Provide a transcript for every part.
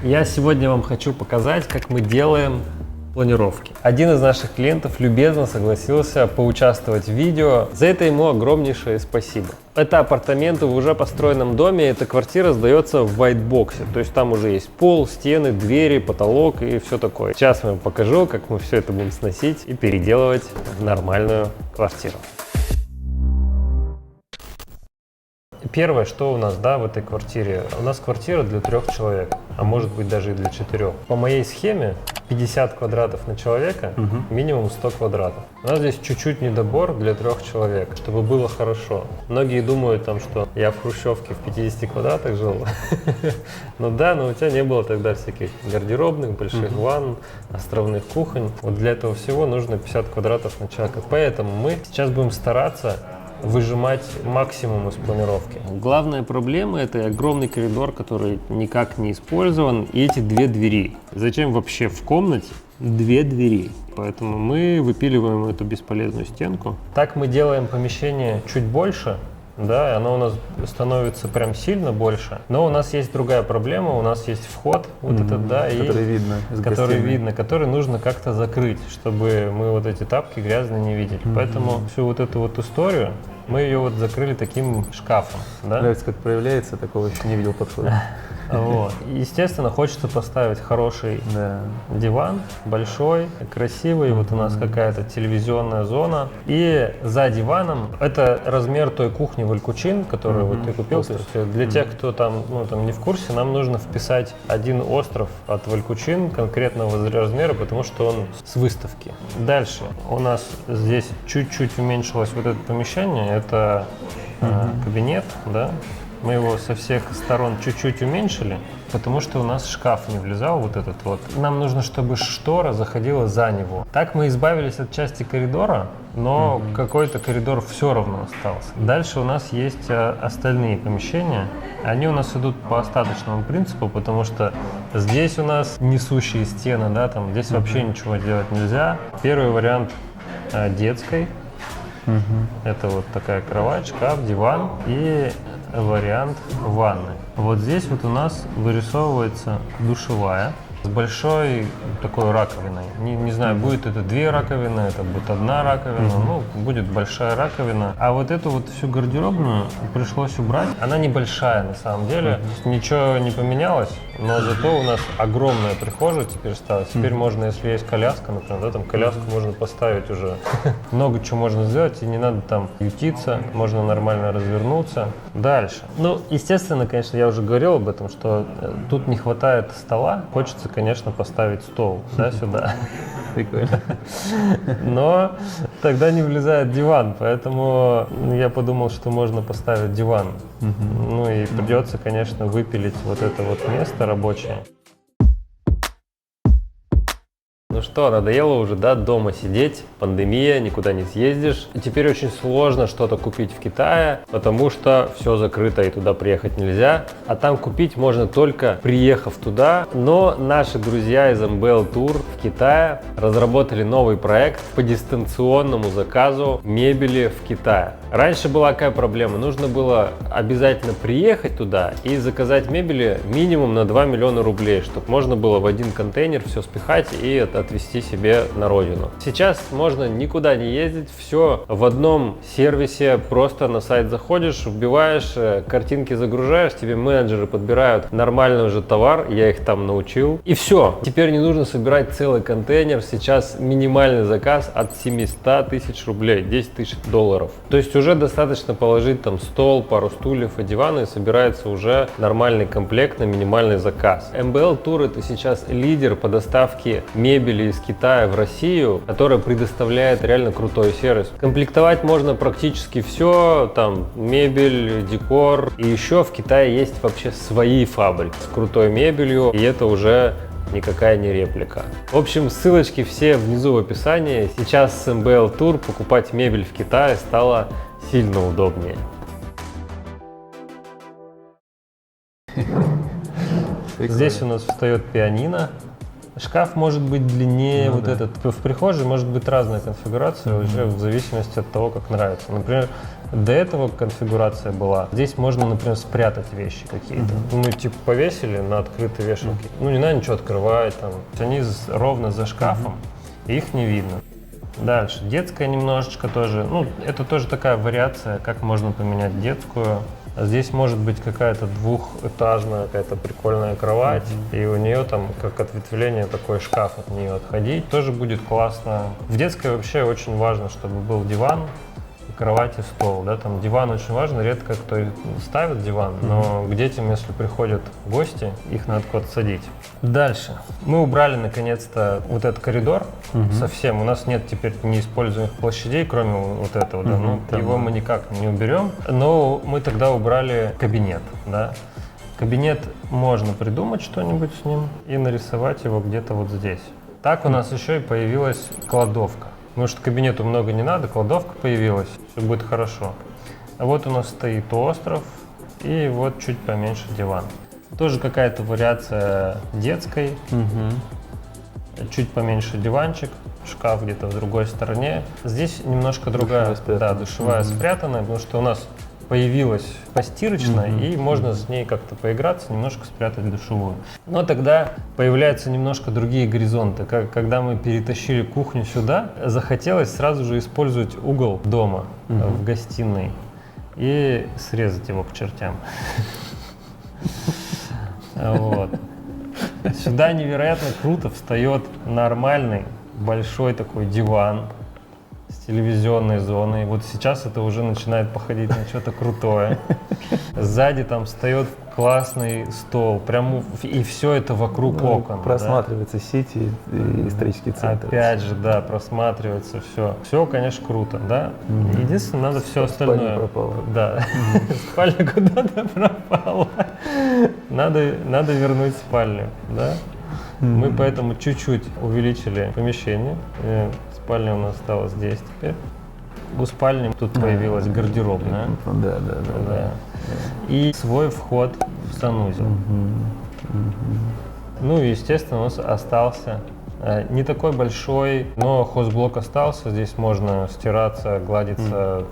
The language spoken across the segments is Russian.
Я сегодня вам хочу показать, как мы делаем планировки. Один из наших клиентов любезно согласился поучаствовать в видео. За это ему огромнейшее спасибо. Это апартаменты в уже построенном доме, эта квартира сдается в вайтбоксе. То есть там уже есть пол, стены, двери, потолок и все такое. Сейчас я вам покажу, как мы все это будем сносить и переделывать в нормальную квартиру. Первое, что у нас, в этой квартире, у нас квартира для 3 человек, а может быть даже и для 4. По моей схеме 50 квадратов на человека, минимум 100 квадратов. У нас здесь чуть-чуть недобор для 3 человек, чтобы было хорошо. Многие думают, что я в хрущевке в 50 квадратах жил. Ну да, но у тебя не было тогда всяких гардеробных, больших ванн, островных кухонь. Вот для этого всего нужно 50 квадратов на человека. Поэтому мы сейчас будем стараться выжимать максимум из планировки. Главная проблема — это огромный коридор, который никак не использован, и эти 2 двери. Зачем вообще в комнате 2 двери? Поэтому мы выпиливаем эту бесполезную стенку. Так мы делаем помещение чуть больше, и оно у нас становится прям сильно больше. Но у нас есть другая проблема, у нас есть вход, который видно, который нужно как-то закрыть, чтобы мы вот эти тапки грязные не видели. Поэтому всю вот эту вот историю мы ее закрыли таким шкафом. Нравится, как проявляется, такого еще не видел подхода. Естественно, хочется поставить хороший диван, большой, красивый. Вот у нас какая-то телевизионная зона. И за диваном это размер той кухни Валькучин, которую вот ты купил. То есть для тех, кто там не в курсе, нам нужно вписать один остров от Валькучин конкретного размера, потому что он с выставки. Дальше у нас здесь чуть-чуть уменьшилось вот это помещение. Это кабинет, Мы его со всех сторон чуть-чуть уменьшили, потому что у нас шкаф не влезал вот этот вот. Нам нужно, чтобы штора заходила за него. Так мы избавились от части коридора, но какой-то коридор все равно остался. Дальше у нас есть остальные помещения. Они у нас идут по остаточному принципу, потому что здесь у нас несущие стены, здесь вообще ничего делать нельзя. Первый вариант детской. Это вот такая кровать, шкаф, диван и вариант ванны. Вот здесь вот у нас вырисовывается душевая с большой такой раковиной. Не знаю, будет это 2 раковины, это будет 1 раковина, будет большая раковина. А вот эту вот всю гардеробную пришлось убрать. Она небольшая на самом деле, ничего не поменялось, но зато у нас огромная прихожая теперь стала. Теперь можно, если есть коляска, например, там коляску можно поставить уже. Много чего можно сделать, и не надо там ютиться, можно нормально развернуться. Дальше. Естественно, конечно, я уже говорил об этом, что тут не хватает стола. Хочется, конечно, поставить стол, сюда. Прикольно. Но тогда не влезает диван, поэтому я подумал, что можно поставить диван. И придется, конечно, выпилить вот это вот место рабочее. Ну что, надоело уже, дома сидеть, пандемия, никуда не съездишь. И теперь очень сложно что-то купить в Китае, потому что все закрыто и туда приехать нельзя. А там купить можно только приехав туда. Но наши друзья из MBL Tour в Китае разработали новый проект по дистанционному заказу мебели в Китае. Раньше была какая проблема? Нужно было обязательно приехать туда и заказать мебели минимум на 2 миллиона рублей, чтобы можно было в один контейнер все спихать и отвезти себе на родину. Сейчас можно никуда не ездить, все в одном сервисе, просто на сайт заходишь, вбиваешь, картинки загружаешь, тебе менеджеры подбирают нормальный уже товар, я их там научил, и все. Теперь не нужно собирать целый контейнер, сейчас минимальный заказ от 700 тысяч рублей, 10 тысяч долларов. То есть уже достаточно положить там стол, пару стульев и дивана, и собирается уже нормальный комплект на минимальный заказ. MBL Tour — это сейчас лидер по доставке мебели из Китая в Россию, которая предоставляет реально крутой сервис. Комплектовать можно практически все, там мебель, декор. И еще в Китае есть вообще свои фабрики с крутой мебелью, и это уже никакая не реплика. В общем, ссылочки все внизу в описании. Сейчас с MBL Tour покупать мебель в Китае стало сильно удобнее. Здесь у нас встает пианино. Шкаф может быть длиннее, Ну вот да. этот. В прихожей может быть разная конфигурация, уже в зависимости от того, как нравится. Например, до этого конфигурация была. Здесь можно, например, спрятать вещи какие-то. Мы типа повесили на открытой вешалке. Ну, не надо ничего открывать там. Они ровно за шкафом, и их не видно. Дальше. Детская немножечко тоже. Ну, это тоже такая вариация, как можно поменять детскую. Здесь может быть какая-то двухэтажная, какая-то прикольная кровать, и у нее там как ответвление такой шкаф от нее отходить. Тоже будет классно. В детской вообще очень важно, чтобы был диван, кровать и стол. Да? Там диван очень важен, редко кто ставит диван, но к детям, если приходят гости, их надо куда-то садить. Дальше. Мы убрали наконец-то вот этот коридор совсем. У нас нет теперь неиспользуемых площадей, кроме вот этого. Да? Ну, его мы никак не уберем. Но мы тогда убрали кабинет. Да? Кабинет можно придумать что-нибудь с ним и нарисовать его где-то вот здесь. Так у нас еще и появилась кладовка. Потому что кабинету много не надо, кладовка появилась, все будет хорошо. А вот у нас стоит остров и вот чуть поменьше диван. Тоже какая-то вариация детской. Чуть поменьше диванчик, шкаф где-то в другой стороне. Здесь немножко другая, да, душевая спрятанная, потому что у нас появилась постирочная, и можно с ней как-то поиграться, немножко спрятать душевую. Но тогда появляются немножко другие горизонты. Когда мы перетащили кухню сюда, захотелось сразу же использовать угол дома в гостиной и срезать его к чертям. Вот. Сюда невероятно круто встает нормальный большой такой диван с телевизионной зоной. Вот сейчас это уже начинает походить на что-то крутое. Сзади там встает классный стол, прям и все это вокруг окон. Просматривается сети и исторический центр. Опять же, да, просматривается все. Все, конечно, круто, да. Единственное, надо все остальное. Спальня пропала. Да, спальня куда-то пропала. Надо вернуть спальню, да. Мы поэтому чуть-чуть увеличили помещение. Спальня у нас стала здесь теперь. У спальни тут появилась гардеробная. Да. И свой вход в санузел. Ну и, естественно, у нас остался не такой большой, но хозблок остался. Здесь можно стираться, гладиться,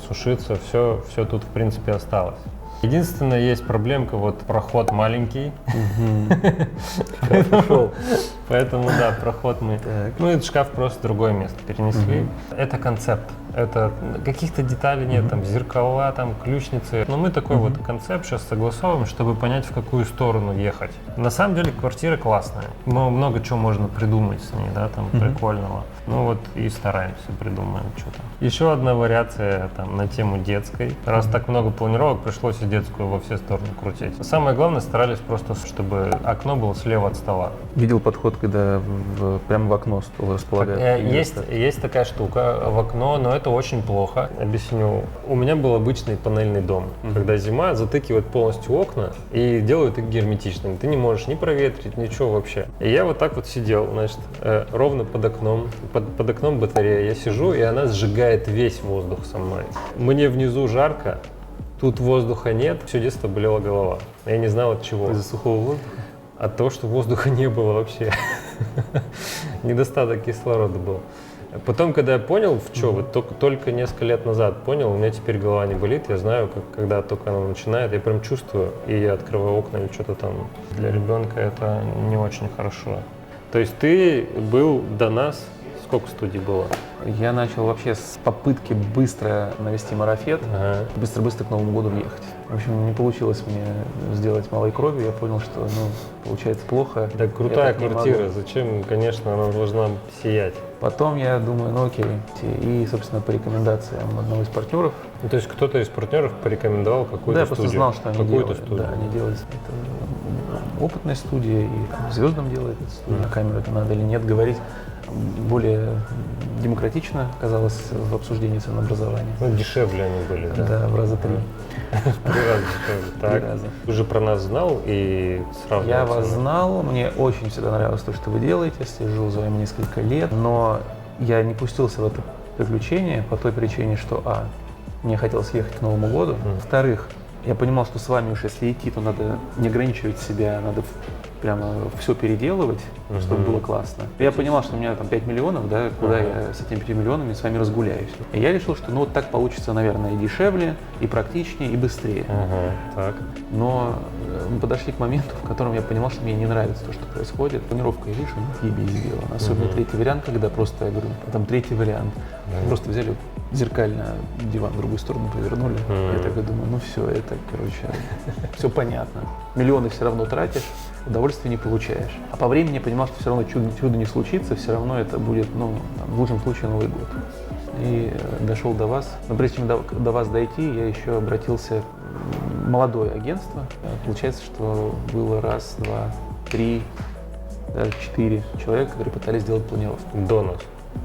сушиться. Все тут, в принципе, осталось. Единственное, есть проблемка, вот проход маленький. Поэтому, да, проход мы... Ну, этот шкаф просто в другое место перенесли. Это концепт. Это каких-то деталей нет, там зеркала, там ключницы. Но мы такой вот концепт сейчас согласовываем, чтобы понять, в какую сторону ехать. На самом деле квартира классная. Много чего можно придумать с ней, да, там прикольного. Ну вот и стараемся, придумаем что-то. Еще одна вариация там на тему детской. Раз так много планировок, пришлось и детскую во все стороны крутить. Самое главное, старались просто, чтобы окно было слева от стола. Видел подход, когда прямо в окно стол располагают. Есть такая штука в окно, но это очень плохо. Объясню. У меня был обычный панельный дом, когда зима затыкивает полностью окна и делают их герметичными. Ты не можешь ни проветрить, ничего вообще. И я вот так вот сидел, значит, ровно под окном батарея. Я сижу, и она сжигает весь воздух со мной. Мне внизу жарко, тут воздуха нет, все детство болела голова. Я не знал от чего. Из-за сухого воздуха? От того, что воздуха не было вообще. Недостаток кислорода был. Потом, когда я понял, в чем, вот только несколько лет назад понял, у меня теперь голова не болит, я знаю, когда только она начинает, я прям чувствую, и я открываю окна или что-то там. Для ребенка это не очень хорошо. То есть ты был до нас, сколько студий было? Я начал вообще с попытки быстро навести марафет, быстро-быстро к Новому году въехать. В общем, не получилось мне сделать малой кровью, я понял, что получается плохо. Да, крутая квартира, зачем, конечно, она должна сиять. Потом я думаю, окей, и, собственно, по рекомендациям одного из партнеров. То есть кто-то из партнеров порекомендовал какую-то студию? Да, я просто знал, что они делают. Студию. Да, они делают. Это опытная студия, и там, звездам делает эта студия. Камеру это надо или нет говорить. Более демократично оказалось в обсуждении ценообразования. Ну, дешевле они были, да? Да, в раза 3. 3 раза дешевле. Так. Ты же про нас знал и сравнивал? Я вас знал, мне очень всегда нравилось то, что вы делаете, слежу за вами несколько лет, но я не пустился в это приключение по той причине, что мне хотелось ехать к Новому году, во-вторых, я понимал, что с вами уж если идти, то надо не ограничивать себя, надо прямо все переделывать, чтобы было классно. Я понимал, что у меня там 5 миллионов, да, куда я с этими 5 миллионами с вами разгуляюсь. И я решил, что ну вот так получится, наверное, и дешевле, и практичнее, и быстрее. Так. Но мы подошли к моменту, в котором я понимал, что мне не нравится то, что происходит. Планировка, я вижу, ебись сделана. Особенно третий вариант, когда просто, я говорю, там третий вариант. Просто взяли зеркально диван в другую сторону повернули. Я так и думаю, ну все, это, короче, все понятно. Миллионы все равно тратишь, удовольствия не получаешь. А по времени я понимал, что все равно чудо не случится, все равно это будет, ну, там, в лучшем случае, Новый год. И дошел до вас. Но прежде чем до вас дойти, я еще обратился в молодое агентство. Получается, что было раз, два, три, даже 4 человека, которые пытались сделать планировку. До нас.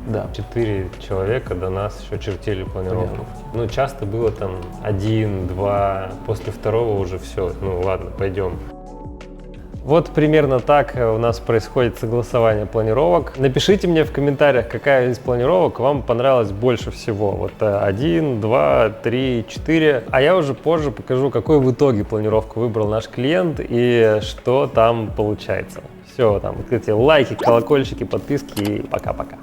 Да. 4 человека до нас еще чертили планировку. Планировки. Ну, часто было там 1, 2, после второго уже все, ну ладно, пойдем. Вот примерно так у нас происходит согласование планировок. Напишите мне в комментариях, какая из планировок вам понравилась больше всего. Вот 1, 2, 3, 4. А я уже позже покажу, какой в итоге планировку выбрал наш клиент и что там получается. Все, там, вот эти лайки, колокольчики, подписки и пока-пока.